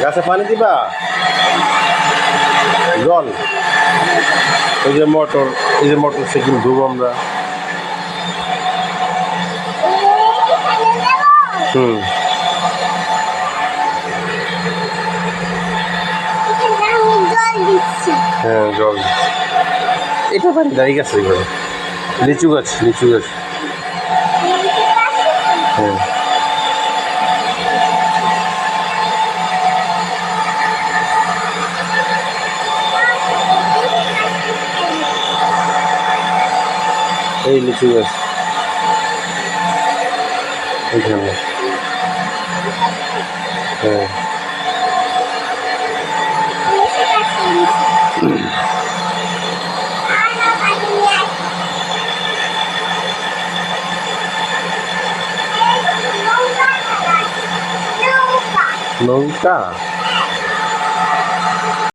গাছে পানি দিবা জল এই যে মোটর সাইকেল ধুবো আমরা হুম হ্যাঁ জল এটা পানি দাঁড়িয়ে গেছে এগুলো লিচু গাছ হ্যাঁ এই লিচু গাছ এখানে হ্যাঁ নৌকা